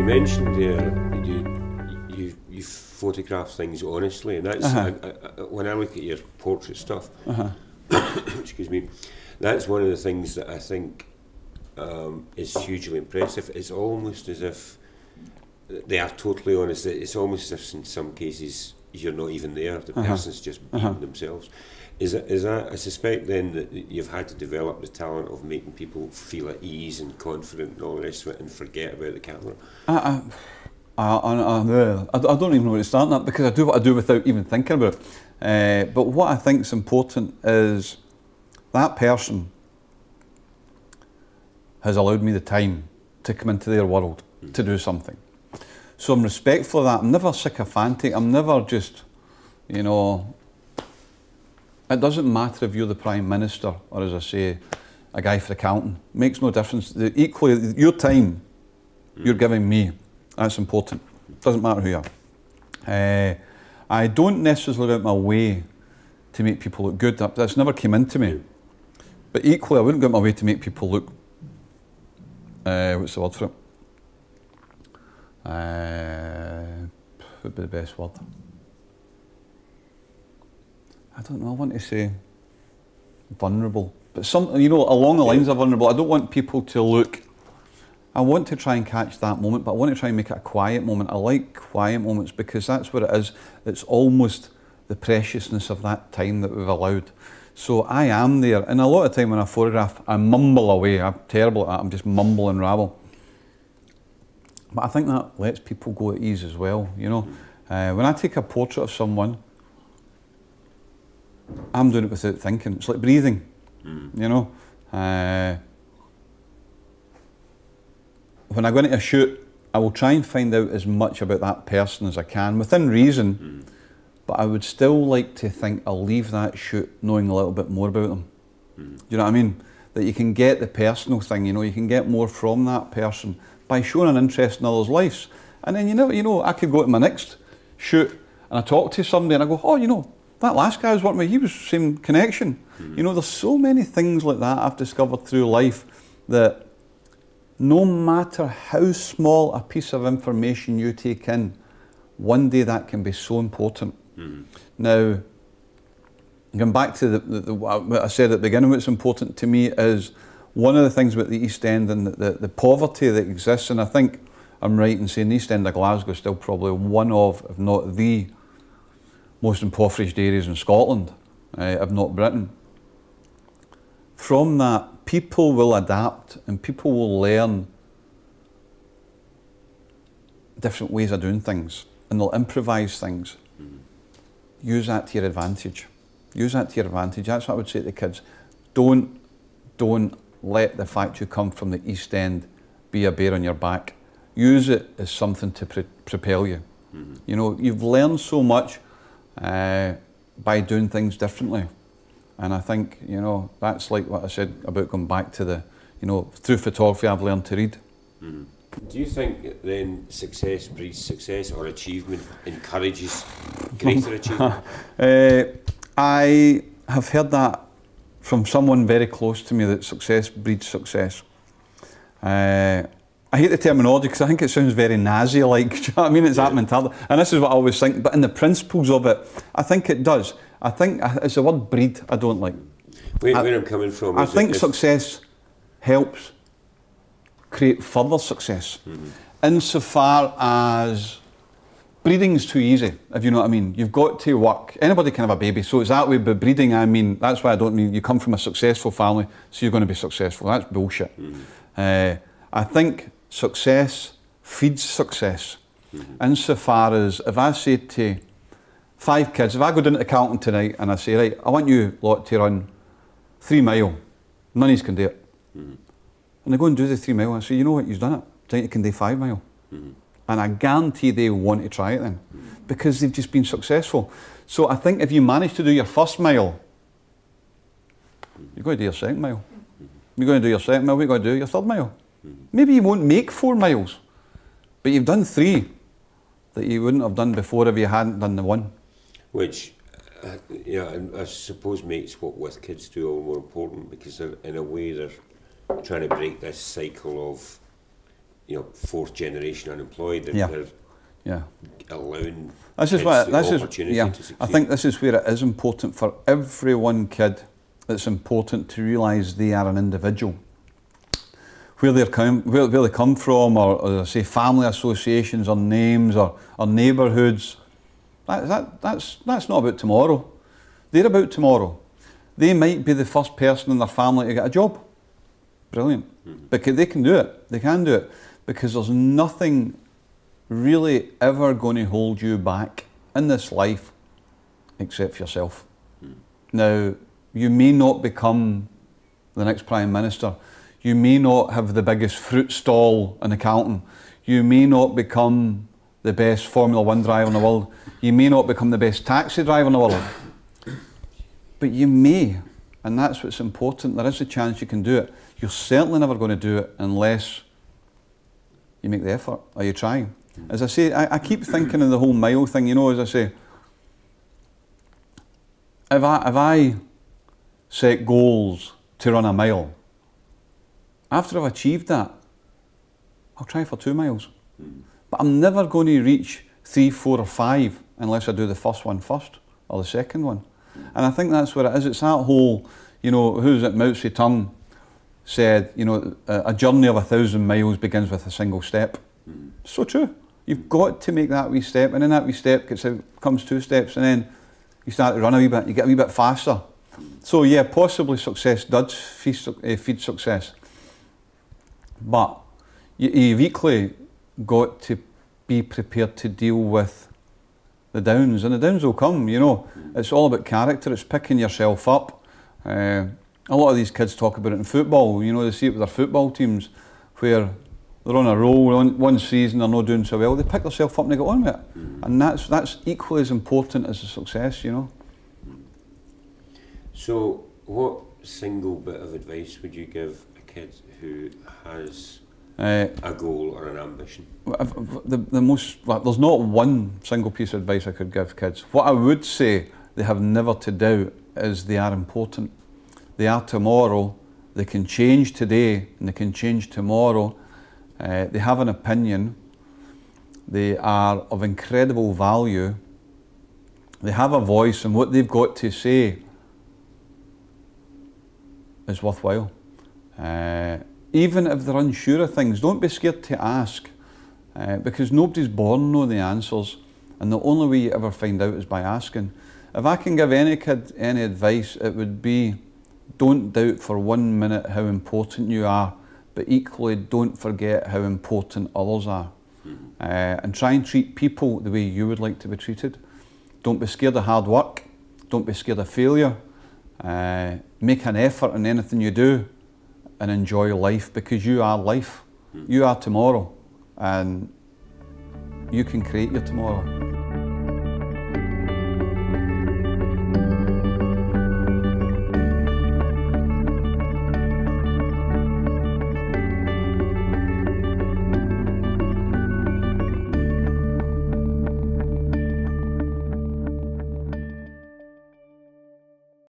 mentioned there you photograph things honestly, and that's when I look at your portrait stuff. Excuse me, that's one of the things that I think is hugely impressive. It's almost as if they are totally honest. It's almost as if in some cases you're not even there. The person's just being themselves. Is that? I suspect then that you've had to develop the talent of making people feel at ease and confident and all the rest of it, and forget about the camera. I don't even know where to start that, because I do what I do without even thinking about it. But what I think is important is that person has allowed me the time to come into their world to do something. So I'm respectful of that. I'm never sycophantic. I'm never just, you know, it doesn't matter if you're the Prime Minister or, as I say, a guy for accounting. It makes no difference. Equally, your time you're giving me, that's important. Doesn't matter who you are. I don't necessarily go out my way to make people look good. That's never came into me. But equally, I wouldn't go out my way to make people look, what's the word for it? What would be the best word? I don't know, I want to say vulnerable. But some, you know, along the lines of vulnerable, I don't want people to look, I want to try and catch that moment, but I want to try and make it a quiet moment. I like quiet moments because that's what it is. It's almost the preciousness of that time that we've allowed. So I am there, and a lot of time when I photograph, I mumble away. I'm terrible at that, I'm just mumble and rabble. But I think that lets people go at ease as well, you know. When I take a portrait of someone, I'm doing it without thinking. It's like breathing, you know. When I go into a shoot, I will try and find out as much about that person as I can, within reason, but I would still like to think I'll leave that shoot knowing a little bit more about them. Do you know what I mean? That you can get the personal thing, you know, you can get more from that person by showing an interest in others' lives. And then, you know, I could go to my next shoot and I talk to somebody and I go, oh, you know, that last guy I was working with, he was the same connection. You know, there's so many things like that I've discovered through life that no matter how small a piece of information you take in, one day that can be so important. Now, going back to what I said at the beginning, what's important to me is one of the things about the East End and the poverty that exists, and I think I'm right in saying the East End of Glasgow is still probably one of, if not the most impoverished areas in Scotland, if not Britain. From that, people will adapt and people will learn different ways of doing things, and they'll improvise things. Use that to your advantage. Use that to your advantage. That's what I would say to the kids. Don't let the fact you come from the East End be a bear on your back. Use it as something to propel you. You know, you've learned so much by doing things differently. And I think, you know, that's like what I said about going back to the, you know, through photography I've learned to read. Do you think then success breeds success, or achievement encourages greater achievement? I have heard that from someone very close to me, that success breeds success. I hate the terminology because I think it sounds very Nazi-like. Do you know what I mean? It's that mentality. And this is what I always think, but in the principles of it, I think it does. I think it's the word breed I don't like. Where I'm coming from, I think success helps create further success. Insofar as breeding's too easy, if you know what I mean. You've got to work. Anybody can have a baby, so it's that way. But breeding, I mean, that's why I don't mean you come from a successful family, so you're going to be successful. That's bullshit. I think success feeds success. Insofar as if I say to 5 kids, if I go down to accounting tonight and I say, right, I want you lot to run 3 mile, none of you can do it. And they go and do the 3 mile, and I say, you know what, you've done it. Tonight you can do 5 mile. And I guarantee they want to try it then, because they've just been successful. So I think if you manage to do your first mile, you're going to do your second mile. You're going to do your second mile, you're going to do your third mile. Maybe you won't make 4 miles, but you've done 3 that you wouldn't have done before if you hadn't done the 1. Which, I suppose makes what with kids do all the more important, because in a way they're trying to break this cycle of you know, fourth generation unemployed, Yeah. they're allowing This is kids what the this is. opportunity Yeah, to succeed. I think this is where it is important for every one kid. It's important to realise they are an individual. Where they come from, or say family associations, or names, or neighbourhoods. That's not about tomorrow. They're about tomorrow. They might be the first person in their family to get a job. Brilliant. Because they can do it. They can do it. Because there's nothing really ever going to hold you back in this life except for yourself. Now, you may not become the next Prime Minister. You may not have the biggest fruit stall in Accounting. You may not become the best Formula 1 driver in the world. You may not become the best taxi driver in the world. But you may, and that's what's important. There is a chance you can do it. You're certainly never going to do it unless you make the effort or you try. As I say, I keep thinking of the whole mile thing, you know, as I say, if I set goals to run a mile, after I've achieved that, I'll try for 2 miles. But I'm never going to reach 3, 4 or 5 unless I do the first one first or the second one. And I think that's what it is. It's that whole, you know, who's it, Mao Zedong said, you know, a journey of 1,000 miles begins with a single step. So true. You've got to make that wee step, and in that wee step comes 2 steps, and then you start to run a wee bit, you get a wee bit faster. So yeah, possibly success does feed success. But you've equally got to be prepared to deal with the downs, and the downs will come, you know. It's all about character, it's picking yourself up. A lot of these kids talk about it in football, you know, they see it with their football teams where they're on a roll, one season they're not doing so well, they pick themselves up and they get on with it. And that's equally as important as the success, you know. So what single bit of advice would you give a kid who has a goal or an ambition? There's not one single piece of advice I could give kids. What I would say they have never to doubt is they are important. They are tomorrow. They can change today and they can change tomorrow. They have an opinion. They are of incredible value. They have a voice, and what they've got to say is worthwhile. Even if they're unsure of things, don't be scared to ask, because nobody's born knowing the answers, and the only way you ever find out is by asking. If I can give any kid any advice, it would be, don't doubt for 1 minute how important you are, but equally don't forget how important others are. And try and treat people the way you would like to be treated. Don't be scared of hard work. Don't be scared of failure. Make an effort in anything you do, and enjoy life, because you are life. You are tomorrow, and you can create your tomorrow.